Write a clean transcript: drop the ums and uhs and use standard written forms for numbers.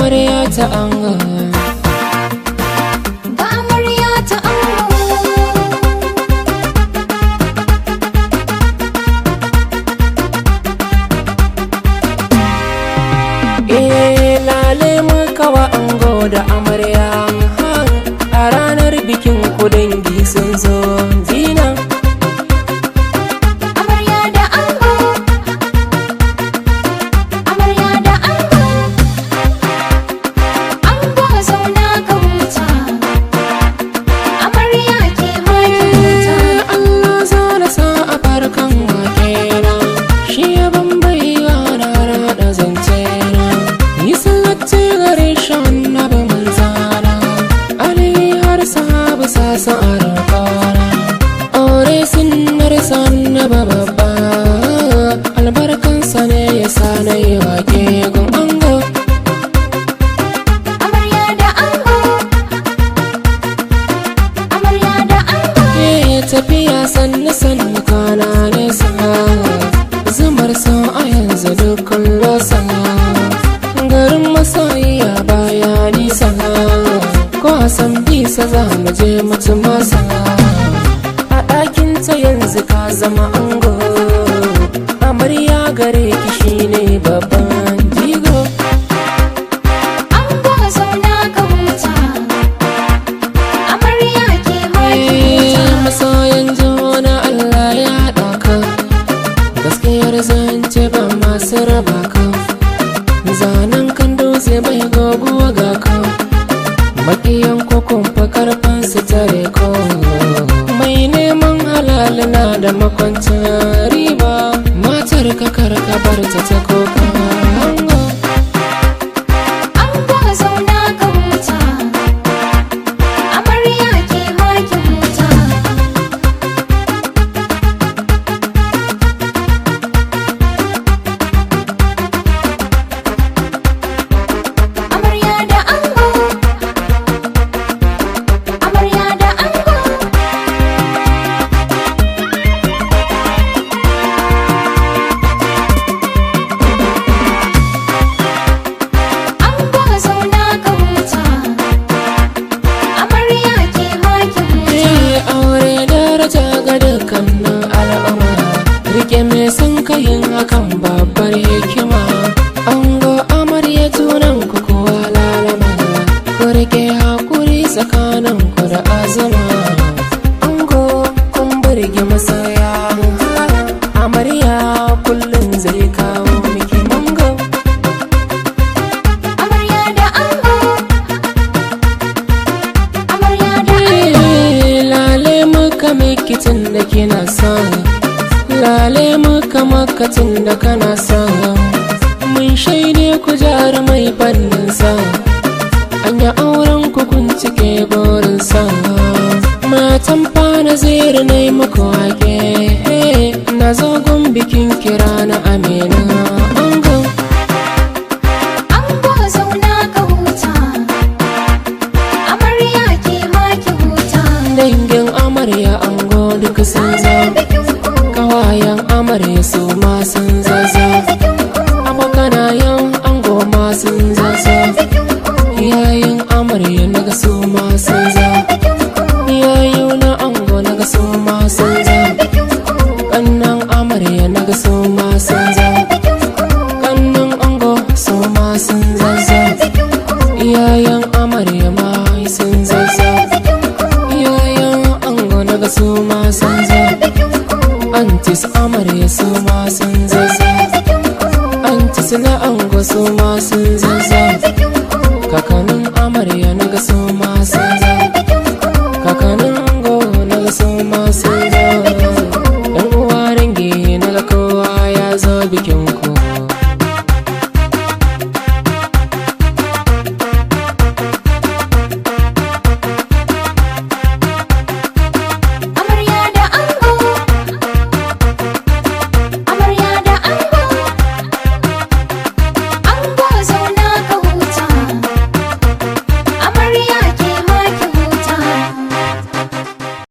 amarya ta ango. Ga amarya ta ango. Lale muka wa ango da amarya, a ranar bikin ku dangi sun zo zina. Amarya da ango. Amarya da ango. Ango zauna ka huta. Amarya ke huta. Allah zana sa a farkon wakena, shi ya bambaiwa na rada zance na. Yi salatti gare shi annabi manzana, Ali har sahabu sasa a rakana. Aure sunnar sannaba babba, albarkansa ne ya sa na yi wake gun ango. Amarya da ango. Amarya da ango. Tafiya sannu sannu kana nesa, zumar son a yanzu dukkan losa. Garin masoyiya baya nisa, ko a san bisa za mu je mutu masa. A ɗakin ta yanzu ka zama ango, amarya gare ki shine babban jigo. Ango zauna ka huta. Amarya ke huta. Masoyan juna Allah ya haɗa ka, gaskiyar zance ba masu raba ka. Zanen kan dutse bai goguwa ga ka, makiyan kokon fa karfan su tare ko. Mai neman halal na da makwancin riba, matar ka karka bar ta koka. Ango. Ango zauna ka huta. Amarya ke huta. Amarya da ango. Amarya da ango. Ango zauna ka huta. Amarya ke huta. Aure daraja ga dukkanin al'umma, rike mai son kayin hakan babbar hikima. Ango amarya tunan ku kuwa lalama, ku rike hakuri tsakanin ku da azama. Ango kun burge masaya, amarya kullum zai kawo miki mango. Amarya da ango. Amarya da ango. Lale muka mikitin da kina son, lale muka makatin da kana son. Mun shaide ku jarumai fannin sa, anya auren ku kun cike burin sa. Matan fana ziri na yi muku wake, na zo gun bikin kira na amina. Ango. Ango zauna ka huta. Amarya ke huta. Dangin amarya ango duk sun zo, kawayen amarya su ma sun zazo, abokanayen ango ma sun zazo, yayin amarya naga su ma sun zo, yayu na ango naga su ma sun zo, kannan amarya naga su ma sun zo, kannan ango su ma sun zazo, yayan amarya ma sun zazo, yayan ango naga su ma sun zo, antis amarya su ma sun